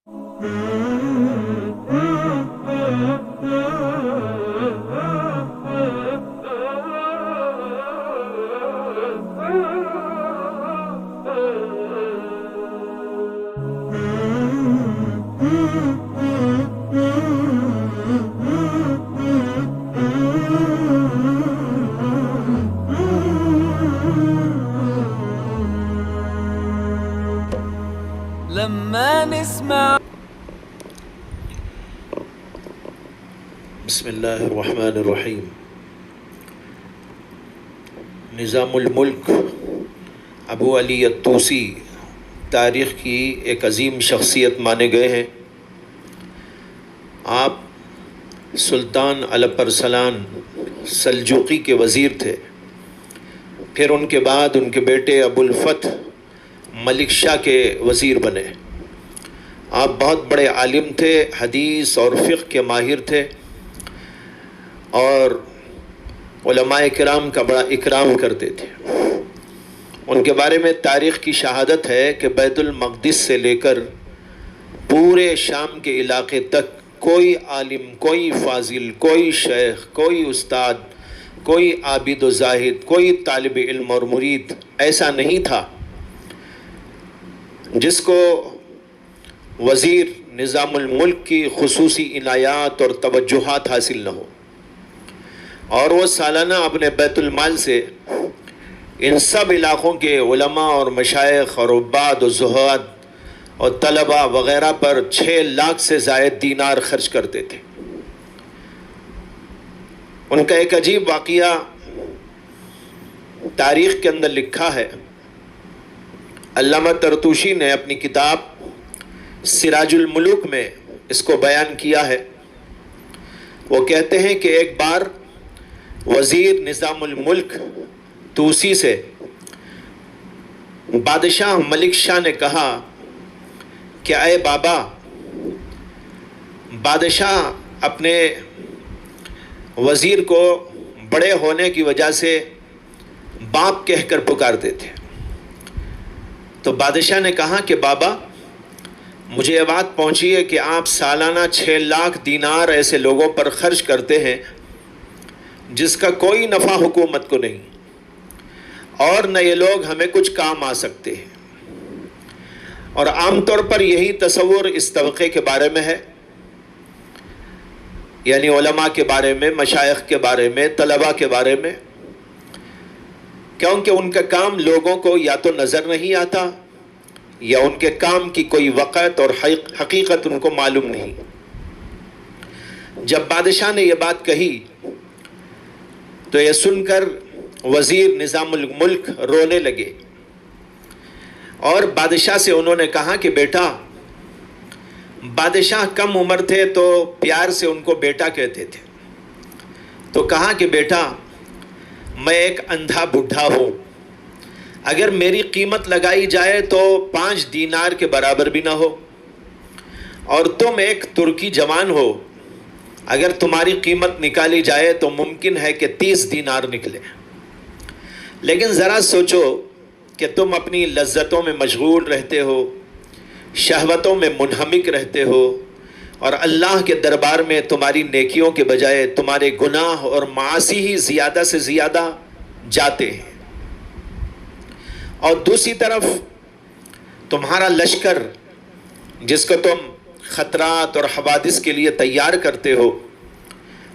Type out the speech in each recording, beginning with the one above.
لما نسمع بسم اللہ الرحمن الرحیم۔ نظام الملک ابو علی الطوسی تاریخ کی ایک عظیم شخصیت مانے گئے ہیں۔ آپ سلطان الپ ارسلان سلجوقی کے وزیر تھے، پھر ان کے بعد ان کے بیٹے ابو الفتح ملک شاہ کے وزیر بنے۔ آپ بہت بڑے عالم تھے، حدیث اور فقہ کے ماہر تھے، اور علماء کرام کا بڑا اکرام کرتے تھے۔ ان کے بارے میں تاریخ کی شہادت ہے کہ بیت المقدس سے لے کر پورے شام کے علاقے تک کوئی عالم، کوئی فاضل، کوئی شیخ، کوئی استاد، کوئی عابد و زاہد، کوئی طالب علم اور مرید ایسا نہیں تھا جس کو وزیر نظام الملک کی خصوصی عنایات اور توجہات حاصل نہ ہو، اور وہ سالانہ اپنے بیت المال سے ان سب علاقوں کے علماء اور مشائخ اور عباد و زہاد اور طلباء وغیرہ پر 6 لاکھ سے زائد دینار خرچ کرتے تھے۔ ان کا ایک عجیب واقعہ تاریخ کے اندر لکھا ہے۔ علامہ طرطوشی نے اپنی کتاب سراج الملوک میں اس کو بیان کیا ہے۔ وہ کہتے ہیں کہ ایک بار وزیر نظام الملک طوسی سے بادشاہ ملک شاہ نے کہا کہ اے بابا، بادشاہ اپنے وزیر کو بڑے ہونے کی وجہ سے باپ کہہ کر پکارتے تھے۔ تو بادشاہ نے کہا کہ بابا، مجھے یہ بات پہنچی ہے کہ آپ سالانہ 6 لاکھ دینار ایسے لوگوں پر خرچ کرتے ہیں جس کا کوئی نفع حکومت کو نہیں، اور نہ یہ لوگ ہمیں کچھ کام آ سکتے ہیں۔ اور عام طور پر یہی تصور اس طبقے کے بارے میں ہے، یعنی علماء کے بارے میں، مشائخ کے بارے میں، طلباء کے بارے میں، کیونکہ ان کا کام لوگوں کو یا تو نظر نہیں آتا یا ان کے کام کی کوئی وقت اور حقیقت ان کو معلوم نہیں۔ جب بادشاہ نے یہ بات کہی تو یہ سن کر وزیر نظام الملک رونے لگے، اور بادشاہ سے انہوں نے کہا کہ بیٹا، بادشاہ کم عمر تھے تو پیار سے ان کو بیٹا کہتے تھے، تو کہا کہ بیٹا، میں ایک اندھا بڈھا ہوں، اگر میری قیمت لگائی جائے تو 5 دینار کے برابر بھی نہ ہو، اور تم ایک ترکی جوان ہو، اگر تمہاری قیمت نکالی جائے تو ممکن ہے کہ 30 دینار نکلے، لیکن ذرا سوچو کہ تم اپنی لذتوں میں مشغول رہتے ہو، شہوتوں میں منہمک رہتے ہو، اور اللہ کے دربار میں تمہاری نیکیوں کے بجائے تمہارے گناہ اور معاصی ہی زیادہ سے زیادہ جاتے ہیں، اور دوسری طرف تمہارا لشکر جس کو تم خطرات اور حوادث کے لیے تیار کرتے ہو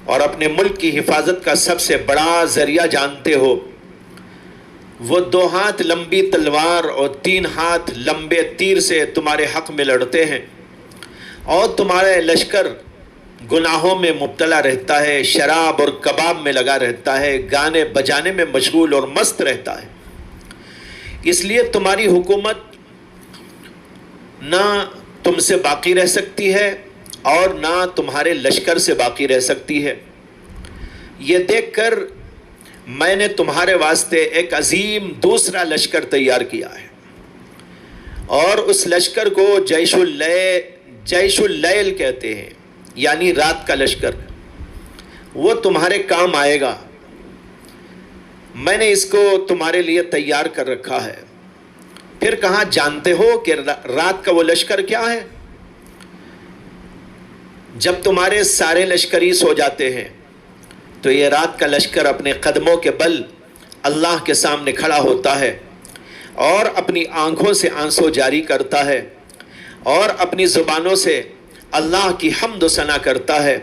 اور اپنے ملک کی حفاظت کا سب سے بڑا ذریعہ جانتے ہو، وہ 2 ہاتھ لمبی تلوار اور 3 ہاتھ لمبے تیر سے تمہارے حق میں لڑتے ہیں، اور تمہارا لشکر گناہوں میں مبتلا رہتا ہے، شراب اور کباب میں لگا رہتا ہے، گانے بجانے میں مشغول اور مست رہتا ہے۔ اس لیے تمہاری حکومت نہ تم سے باقی رہ سکتی ہے اور نہ تمہارے لشکر سے باقی رہ سکتی ہے۔ یہ دیکھ کر میں نے تمہارے واسطے ایک عظیم دوسرا لشکر تیار کیا ہے، اور اس لشکر کو جیش اللیل کہتے ہیں، یعنی رات کا لشکر۔ وہ تمہارے کام آئے گا، میں نے اس کو تمہارے لیے تیار کر رکھا ہے۔ پھر کہا، جانتے ہو کہ رات کا وہ لشکر کیا ہے؟ جب تمہارے سارے لشکری سو جاتے ہیں تو یہ رات کا لشکر اپنے قدموں کے بل اللہ کے سامنے کھڑا ہوتا ہے اور اپنی آنکھوں سے آنسو جاری کرتا ہے اور اپنی زبانوں سے اللہ کی حمد و ثنا کرتا ہے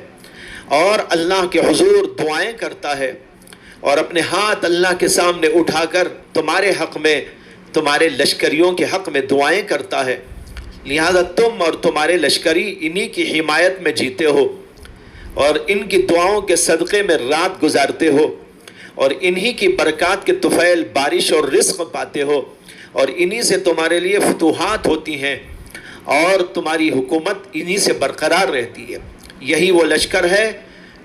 اور اللہ کے حضور دعائیں کرتا ہے اور اپنے ہاتھ اللہ کے سامنے اٹھا کر تمہارے حق میں، تمہارے لشکریوں کے حق میں دعائیں کرتا ہے۔ لہذا تم اور تمہارے لشکری انہی کی حمایت میں جیتے ہو اور ان کی دعاؤں کے صدقے میں رات گزارتے ہو اور انہی کی برکات کے طفیل بارش اور رزق پاتے ہو اور انہی سے تمہارے لیے فتوحات ہوتی ہیں اور تمہاری حکومت انہی سے برقرار رہتی ہے۔ یہی وہ لشکر ہے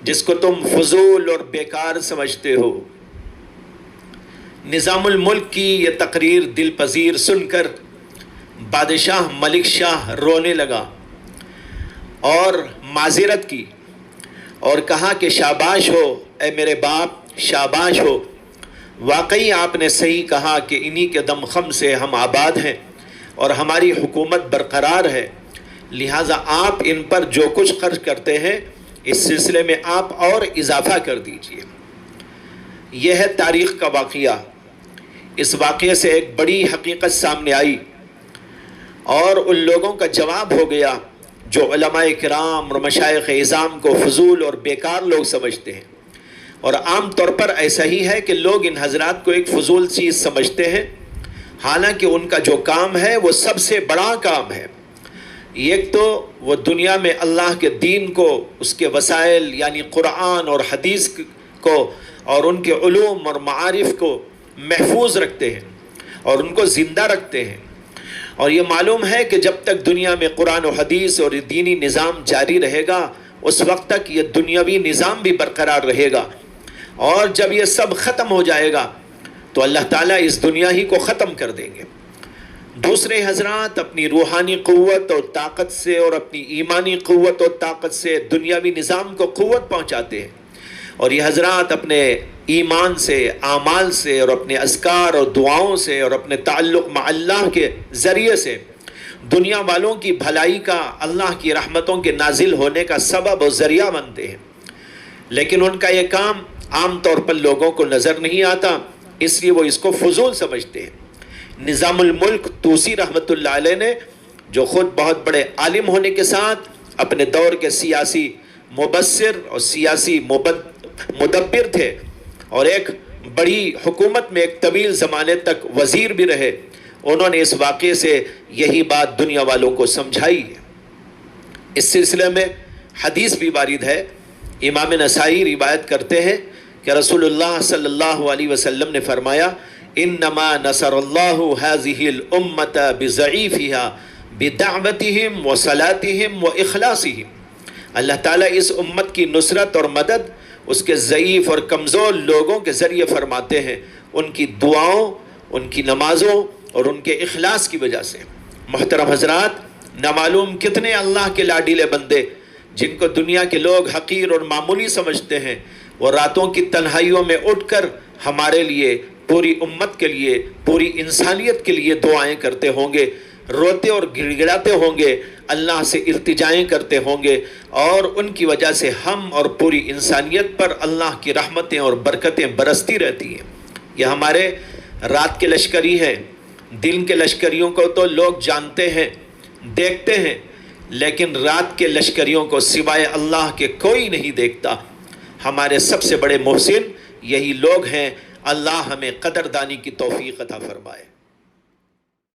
جس کو تم فضول اور بیکار سمجھتے ہو۔ نظام الملک کی یہ تقریر دل پذیر سن کر بادشاہ ملک شاہ رونے لگا اور معذرت کی اور کہا کہ شاباش ہو اے میرے باپ، شاباش ہو، واقعی آپ نے صحیح کہا کہ انہی کے دم خم سے ہم آباد ہیں اور ہماری حکومت برقرار ہے، لہٰذا آپ ان پر جو کچھ خرچ کرتے ہیں اس سلسلے میں آپ اور اضافہ کر دیجئے۔ یہ ہے تاریخ کا واقعہ۔ اس واقعے سے ایک بڑی حقیقت سامنے آئی اور ان لوگوں کا جواب ہو گیا جو علماء کرام اور مشائخ اعظام کو فضول اور بیکار لوگ سمجھتے ہیں، اور عام طور پر ایسا ہی ہے کہ لوگ ان حضرات کو ایک فضول چیز سمجھتے ہیں، حالانکہ ان کا جو کام ہے وہ سب سے بڑا کام ہے۔ ایک تو وہ دنیا میں اللہ کے دین کو، اس کے وسائل یعنی قرآن اور حدیث کو اور ان کے علوم اور معارف کو محفوظ رکھتے ہیں اور ان کو زندہ رکھتے ہیں، اور یہ معلوم ہے کہ جب تک دنیا میں قرآن و حدیث اور دینی نظام جاری رہے گا اس وقت تک یہ دنیاوی نظام بھی برقرار رہے گا، اور جب یہ سب ختم ہو جائے گا تو اللہ تعالیٰ اس دنیا ہی کو ختم کر دیں گے۔ دوسرے حضرات اپنی روحانی قوت اور طاقت سے اور اپنی ایمانی قوت اور طاقت سے دنیاوی نظام کو قوت پہنچاتے ہیں، اور یہ حضرات اپنے ایمان سے، اعمال سے اور اپنے اذکار اور دعاؤں سے اور اپنے تعلق مع اللہ کے ذریعے سے دنیا والوں کی بھلائی کا، اللہ کی رحمتوں کے نازل ہونے کا سبب اور ذریعہ بنتے ہیں، لیکن ان کا یہ کام عام طور پر لوگوں کو نظر نہیں آتا، اس لیے وہ اس کو فضول سمجھتے ہیں۔ نظام الملک طوسی رحمۃ اللہ علیہ نے، جو خود بہت بڑے عالم ہونے کے ساتھ اپنے دور کے سیاسی مبصر اور سیاسی مدبر تھے اور ایک بڑی حکومت میں ایک طویل زمانے تک وزیر بھی رہے، انہوں نے اس واقعے سے یہی بات دنیا والوں کو سمجھائی ہے۔ اس سلسلے میں حدیث بھی وارد ہے، امام نسائی روایت کرتے ہیں کہ رسول اللہ صلی اللہ علیہ وسلم نے فرمایا انما نصر اللہ هذه الامة بضعیفها بدعوتهم وصلاتهم واخلاصهم۔ اللہ تعالیٰ اس امت کی نصرت اور مدد اس کے ضعیف اور کمزور لوگوں کے ذریعے فرماتے ہیں، ان کی دعاؤں، ان کی نمازوں اور ان کے اخلاص کی وجہ سے۔ محترم حضرات، نامعلوم کتنے اللہ کے لاڈیلے بندے جن کو دنیا کے لوگ حقیر اور معمولی سمجھتے ہیں، وہ راتوں کی تنہائیوں میں اٹھ کر ہمارے لیے، پوری امت کے لیے، پوری انسانیت کے لیے دعائیں کرتے ہوں گے، روتے اور گڑ گڑاتے ہوں گے، اللہ سے التجائیں کرتے ہوں گے، اور ان کی وجہ سے ہم اور پوری انسانیت پر اللہ کی رحمتیں اور برکتیں برستی رہتی ہیں۔ یہ ہمارے رات کے لشکری ہیں۔ دن کے لشکریوں کو تو لوگ جانتے ہیں، دیکھتے ہیں، لیکن رات کے لشکریوں کو سوائے اللہ کے کوئی نہیں دیکھتا۔ ہمارے سب سے بڑے محسن یہی لوگ ہیں۔ اللہ ہمیں قدردانی کی توفیق عطا فرمائے۔